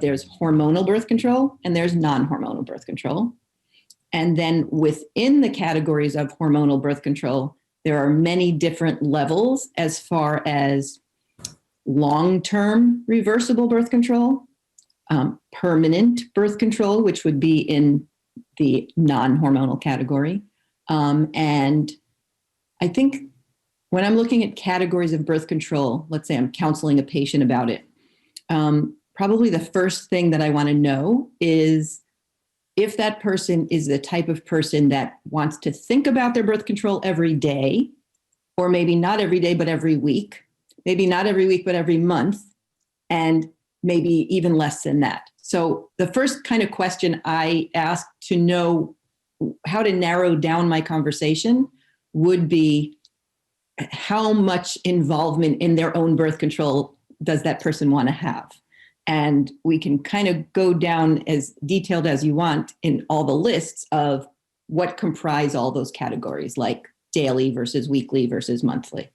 there's hormonal birth control and there's non-hormonal birth control. And then within the categories of hormonal birth control, there are many different levels as far as long-term reversible birth control, permanent birth control, which would be in the non-hormonal category. And I think when I'm looking at categories of birth control, let's say I'm counseling a patient about it, probably the first thing that I want to know is if that person is the type of person that wants to think about their birth control every day, or maybe not every day, but every week, maybe not every week, but every month, and maybe even less than that. So the first kind of question I ask to know how to narrow down my conversation would be, how much involvement in their own birth control does that person want to have? And we can kind of go down as detailed as you want in all the lists of what comprise all those categories, like daily versus weekly versus monthly.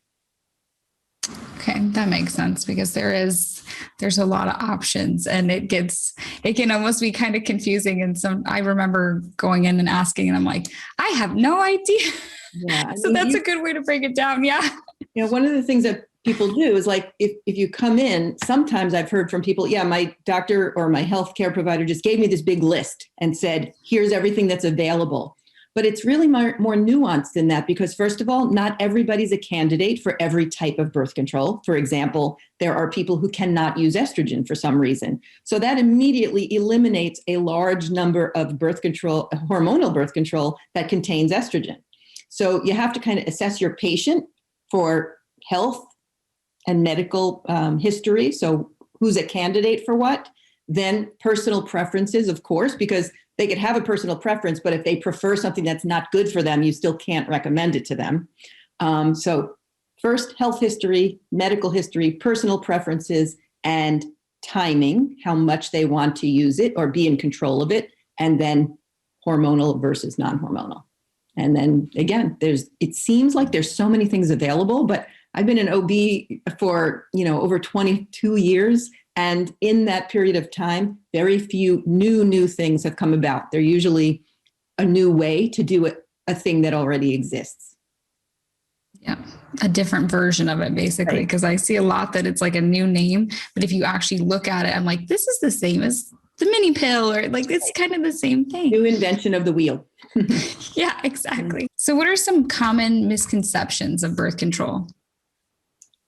Okay, that makes sense, because there's a lot of options, and it can almost be kind of confusing. And I remember going in and asking, and I'm like, I have no idea. Yeah, so that's a good way to break it down. Yeah. One of the things that people do is, like, if you come in, sometimes I've heard from people, yeah, my doctor or my healthcare provider just gave me this big list and said, here's everything that's available. But it's really more nuanced than that, because first of all, not everybody's a candidate for every type of birth control. For example, there are people who cannot use estrogen for some reason. So that immediately eliminates a large number of birth control, hormonal birth control that contains estrogen. So you have to kind of assess your patient for health and medical history. So who's a candidate for what? Then personal preferences, of course, because they could have a personal preference, but if they prefer something that's not good for them, you still can't recommend it to them. So first, health history, medical history, personal preferences, and timing, how much they want to use it or be in control of it, and then hormonal versus non-hormonal. And then again, it seems like there's so many things available, but I've been an OB for, over 22 years. And in that period of time, very few new things have come about. They're usually a new way to do a thing that already exists. Yeah, a different version of it, basically, because I see a lot that it's like a new name. But if you actually look at it, I'm like, this is the same as the mini pill, or like it's kind of the same thing. New invention of the wheel. Yeah, exactly. So what are some common misconceptions of birth control?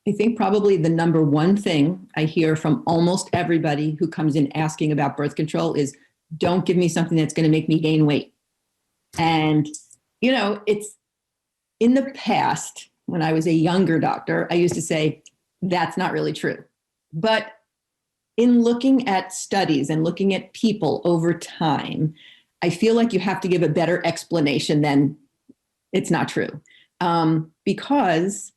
I think probably the number one thing I hear from almost everybody who comes in asking about birth control is, don't give me something that's going to make me gain weight. And, it's in the past, when I was a younger doctor, I used to say, that's not really true. But in looking at studies and looking at people over time, I feel like you have to give a better explanation than it's not true. Because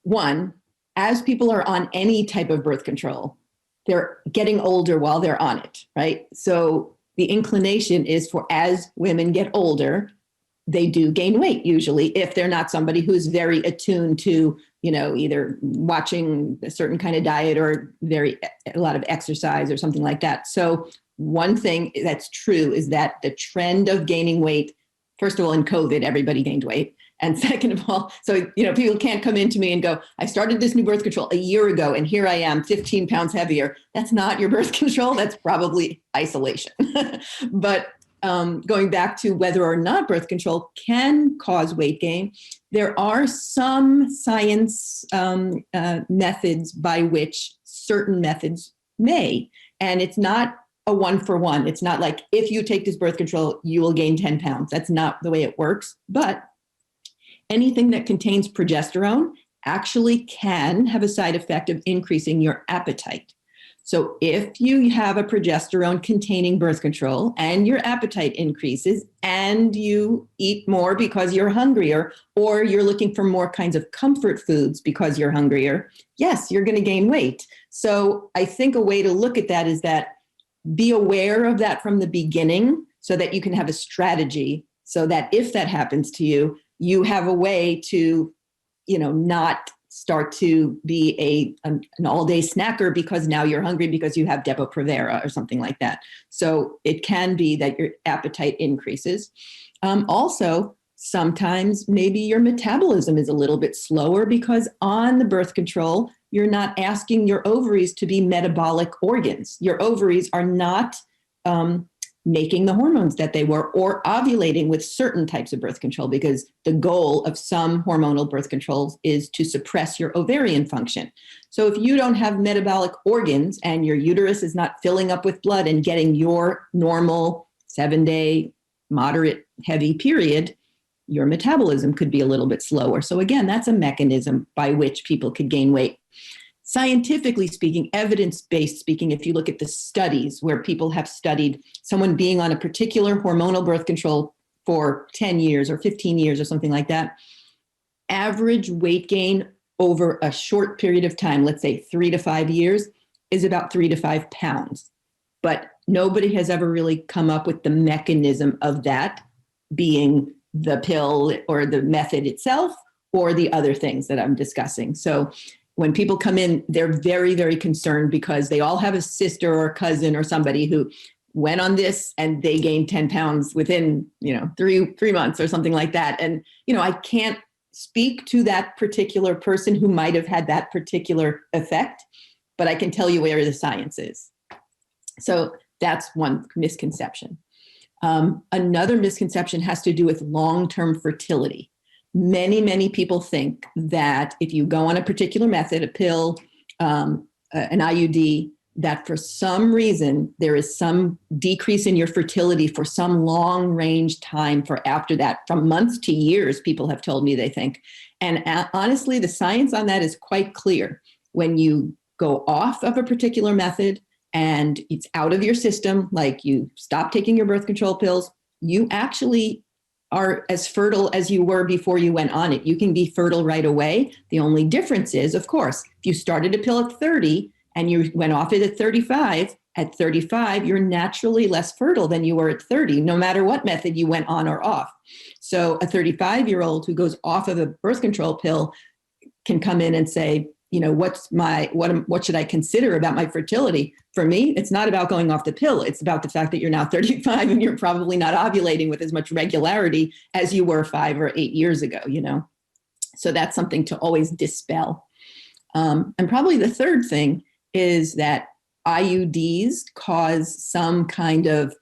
one, as people are on any type of birth control, they're getting older while they're on it, right? So the inclination is for, as women get older, they do gain weight usually, if they're not somebody who's very attuned to, either watching a certain kind of diet or a lot of exercise or something like that. So one thing that's true is that the trend of gaining weight, first of all, in COVID, everybody gained weight. And second of all, so, people can't come into me and go, I started this new birth control a year ago, and here I am 15 pounds heavier. That's not your birth control. That's probably isolation. But going back to whether or not birth control can cause weight gain, there are some science methods by which certain methods may. And it's not a 1-for-1. It's not like, if you take this birth control, you will gain 10 pounds. That's not the way it works. But anything that contains progesterone actually can have a side effect of increasing your appetite. So if you have a progesterone containing birth control and your appetite increases and you eat more because you're hungrier, or you're looking for more kinds of comfort foods because you're hungrier, yes, you're going to gain weight. So I think a way to look at that is that be aware of that from the beginning so that you can have a strategy so that if that happens to you, you have a way to, not start to be an all-day snacker because now you're hungry because you have Depo-Provera or something like that. So it can be that your appetite increases. Also, sometimes maybe your metabolism is a little bit slower because on the birth control, you're not asking your ovaries to be metabolic organs. Your ovaries are not making the hormones that they were or ovulating with certain types of birth control, because the goal of some hormonal birth controls is to suppress your ovarian function. So if you don't have metabolic organs and your uterus is not filling up with blood and getting your normal 7-day moderate heavy period, your metabolism could be a little bit slower. So again, that's a mechanism by which people could gain weight. Scientifically speaking, evidence-based speaking, if you look at the studies where people have studied someone being on a particular hormonal birth control for 10 years or 15 years or something like that, average weight gain over a short period of time, let's say 3 to 5 years, is about 3 to 5 pounds. But nobody has ever really come up with the mechanism of that being the pill or the method itself or the other things that I'm discussing. So when people come in, they're very, very concerned because they all have a sister or a cousin or somebody who went on this and they gained 10 pounds within, 3 months or something like that. And, I can't speak to that particular person who might have had that particular effect, but I can tell you where the science is. So that's one misconception. Another misconception has to do with long-term fertility. Many, many people think that if you go on a particular method, a pill, an IUD, that for some reason there is some decrease in your fertility for some long range time for after that, from months to years, people have told me they think. And honestly, the science on that is quite clear. When you go off of a particular method and it's out of your system, like you stop taking your birth control pills, you actually are as fertile as you were before you went on it. You can be fertile right away. The only difference is, of course, if you started a pill at 30 and you went off it at 35, you're naturally less fertile than you were at 30, no matter what method you went on or off. So a 35-year-old who goes off of a birth control pill can come in and say, what should I consider about my fertility? For me, it's not about going off the pill. It's about the fact that you're now 35 and you're probably not ovulating with as much regularity as you were 5 or 8 years ago, So that's something to always dispel. And probably the third thing is that IUDs cause some kind of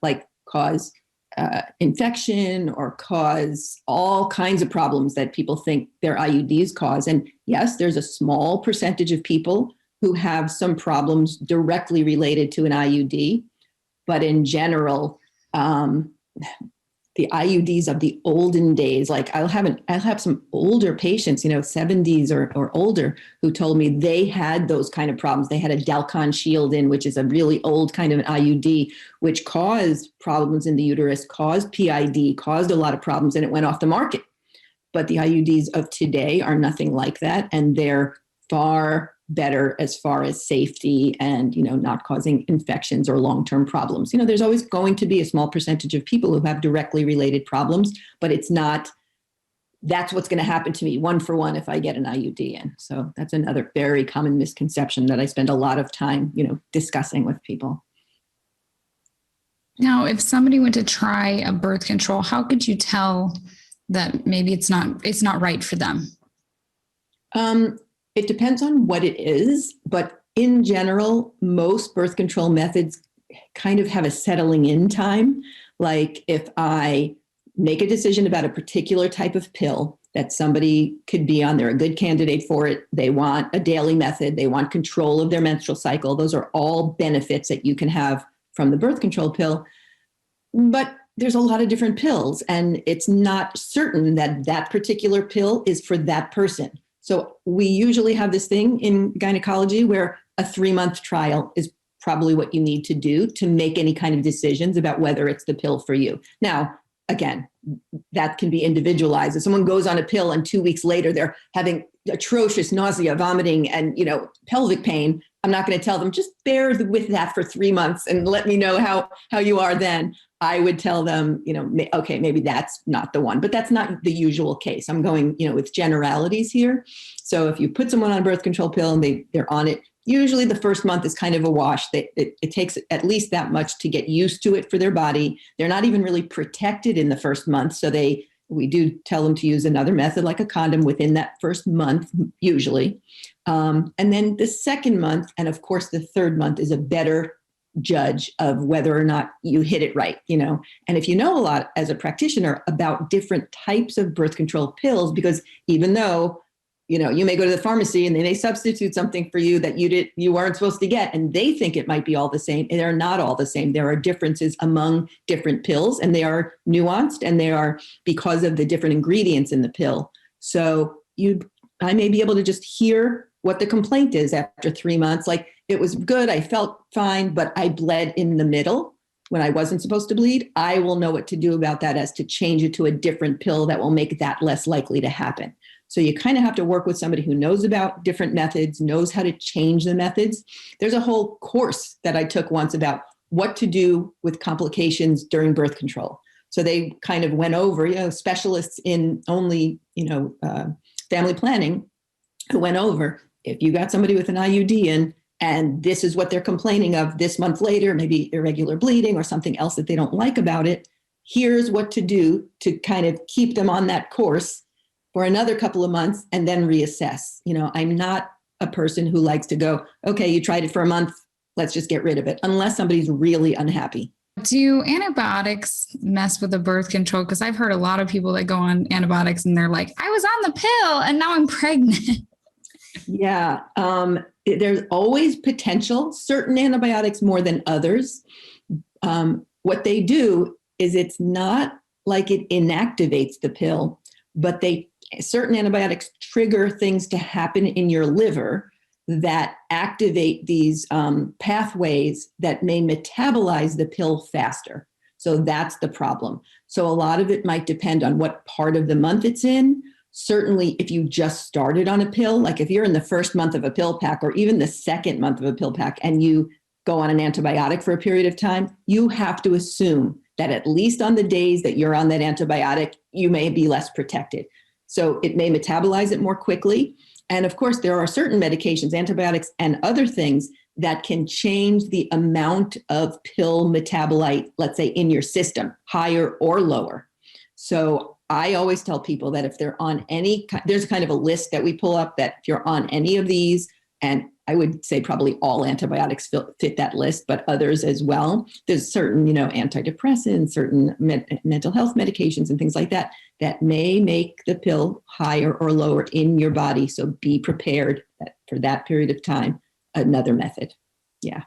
infection or cause all kinds of problems that people think their IUDs cause. And yes, there's a small percentage of people who have some problems directly related to an IUD, but in general, the IUDs of the olden days, like I'll have some older patients, 70s or older, who told me they had those kind of problems. They had a Dalcon shield in, which is a really old kind of an IUD, which caused problems in the uterus, caused PID, caused a lot of problems, and it went off the market. But the IUDs of today are nothing like that, and they're far better as far as safety and, not causing infections or long-term problems. There's always going to be a small percentage of people who have directly related problems, but it's not, that's what's going to happen to me 1 for 1 if I get an IUD in. So that's another very common misconception that I spend a lot of time, discussing with people. Now, if somebody went to try a birth control, how could you tell that maybe it's not right for them? It depends on what it is, but in general, most birth control methods kind of have a settling in time. Like if I make a decision about a particular type of pill that somebody could be on, they're a good candidate for it, they want a daily method, they want control of their menstrual cycle. Those are all benefits that you can have from the birth control pill. But there's a lot of different pills, and it's not certain that that particular pill is for that person. So we usually have this thing in gynecology where a 3-month trial is probably what you need to do to make any kind of decisions about whether it's the pill for you. Now, again, that can be individualized. If someone goes on a pill and 2 weeks later they're having atrocious nausea, vomiting, and pelvic pain, I'm not going to tell them, just bear with that for 3 months and let me know how you are then. I would tell them, okay, maybe that's not the one, but that's not the usual case. I'm going, with generalities here. So if you put someone on a birth control pill and they're on it, usually the first month is kind of a wash. It takes at least that much to get used to it for their body. They're not even really protected in the first month. So we do tell them to use another method like a condom within that first month, usually. And then the second month, and of course the third month, is a better judge of whether or not you hit it right, And if you know a lot as a practitioner about different types of birth control pills, because even though, you may go to the pharmacy and they may substitute something for you that you weren't supposed to get, and they think it might be all the same, and they're not all the same. There are differences among different pills, and they are nuanced, and they are because of the different ingredients in the pill. So I may be able to just hear what the complaint is after 3 months. Like, it was good, I felt fine, but I bled in the middle when I wasn't supposed to bleed. I will know what to do about that, as to change it to a different pill that will make that less likely to happen. So you kind of have to work with somebody who knows about different methods, knows how to change the methods. There's a whole course that I took once about what to do with complications during birth control. So they kind of went over, specialists in only, family planning, who went over, if you got somebody with an IUD in, and this is what they're complaining of this month later, maybe irregular bleeding or something else that they don't like about it, here's what to do to kind of keep them on that course for another couple of months and then reassess. I'm not a person who likes to go, okay, you tried it for a month, let's just get rid of it, unless somebody's really unhappy. Do antibiotics mess with the birth control? Because I've heard a lot of people that go on antibiotics and they're like, I was on the pill and now I'm pregnant. Yeah, there's always potential, certain antibiotics more than others. What they do is, it's not like it inactivates the pill, but certain antibiotics trigger things to happen in your liver that activate these pathways that may metabolize the pill faster. So that's the problem. So a lot of it might depend on what part of the month it's in. Certainly, if you just started on a pill, like if you're in the first month of a pill pack or even the second month of a pill pack, and you go on an antibiotic for a period of time, you have to assume that at least on the days that you're on that antibiotic, you may be less protected. So it may metabolize it more quickly. And of course, there are certain medications, antibiotics and other things, that can change the amount of pill metabolite, let's say, in your system, higher or lower. So I always tell people that if they're on there's kind of a list that we pull up, that if you're on any of these, and I would say probably all antibiotics fit that list, but others as well. There's certain, antidepressants, certain mental health medications and things like that, that may make the pill higher or lower in your body. So be prepared for that period of time, another method. Yeah.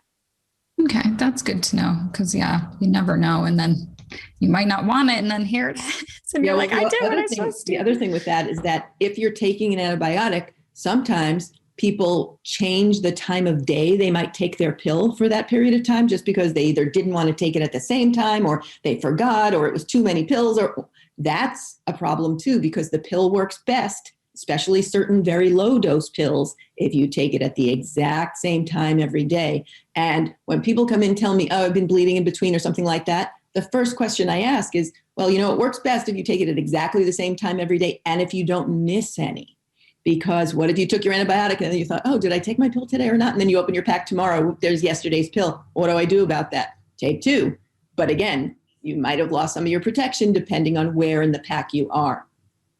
Okay. That's good to know. Cause you never know. And then you might not want it, and then here it is. And you're like, I did what I was supposed to. The other thing with that is that if you're taking an antibiotic, sometimes people change the time of day they might take their pill for that period of time, just because they either didn't want to take it at the same time, or they forgot, or it was too many pills, or that's a problem too, because the pill works best, especially certain very low dose pills, if you take it at the exact same time every day. And when people come in and tell me, oh, I've been bleeding in between or something like that, the first question I ask is, well, it works best if you take it at exactly the same time every day, and if you don't miss any. Because what if you took your antibiotic and then you thought, oh, did I take my pill today or not? And then you open your pack tomorrow, there's yesterday's pill. What do I do about that? Take two. But again, you might have lost some of your protection depending on where in the pack you are.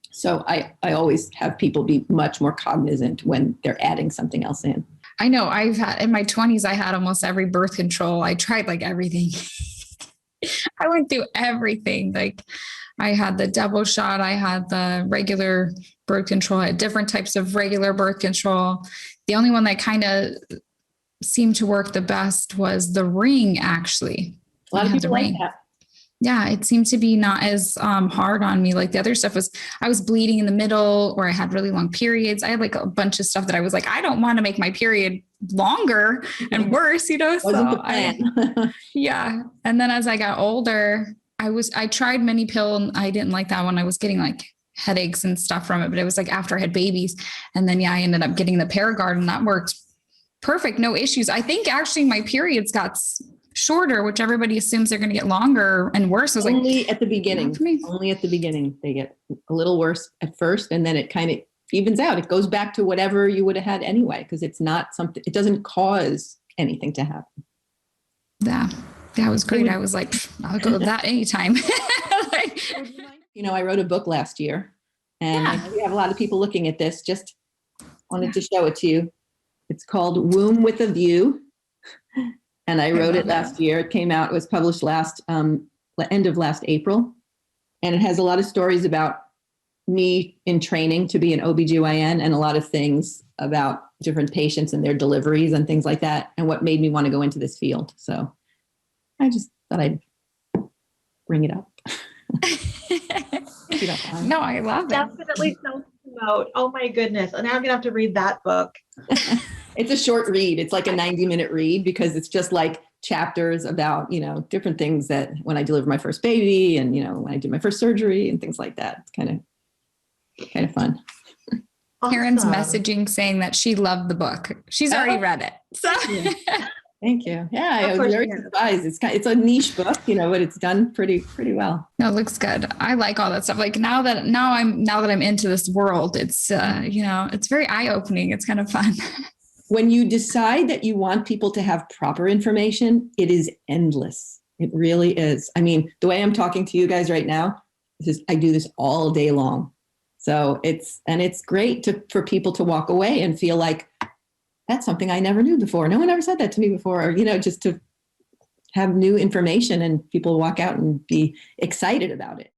So I always have people be much more cognizant when they're adding something else in. I know I've had, in my 20s, I had almost every birth control. I tried like everything. I went through everything. Like, I had the double shot. I had the regular birth control. I had different types of regular birth control. The only one that kind of seemed to work the best was the ring, actually. A lot of people like that. Yeah, it seemed to be not as hard on me. Like the other stuff was, I was bleeding in the middle, or I had really long periods. I had like a bunch of stuff that I was like, I don't want to make my period longer and worse, Wasn't the plan. Yeah. And then as I got older, I tried many pill, and I didn't like that one. I was getting like headaches and stuff from it, but it was like after I had babies. And then, I ended up getting the Paragard, and that worked perfect, no issues. I think actually my periods got shorter, which everybody assumes they're going to get longer and worse. I was Only like, at the beginning. not for me. Only at the beginning. They get a little worse at first, and then it kind of evens out. It goes back to whatever you would have had anyway, because it's not something, it doesn't cause anything to happen. Yeah. That was great. I was like, I'll go with that anytime. I wrote a book last year, and I know we have a lot of people looking at this. Just wanted to show it to you. It's called Womb with a View. And I wrote it last year. It came out, it was published end of last April. And it has a lot of stories about me in training to be an OBGYN and a lot of things about different patients and their deliveries and things like that, and what made me want to go into this field. So I just thought I'd bring it up. No, I love it. Definitely sounds promote. Oh my goodness. And now I'm going to have to read that book. It's a short read. It's like a 90-minute read, because it's just like chapters about, different things that when I delivered my first baby and, when I did my first surgery and things like that. It's kind of fun. Awesome. Karen's messaging saying that she loved the book. She's already read it. So Thank you. Yeah, I was very surprised. It's a niche book, but it's done pretty well. No, it looks good. I like all that stuff. Like now that I'm into this world, it's it's very eye-opening. It's kind of fun. When you decide that you want people to have proper information, it is endless. It really is. I mean, the way I'm talking to you guys right now, I do this all day long. So it's great for people to walk away and feel like, that's something I never knew before. No one ever said that to me before, or, just to have new information and people walk out and be excited about it.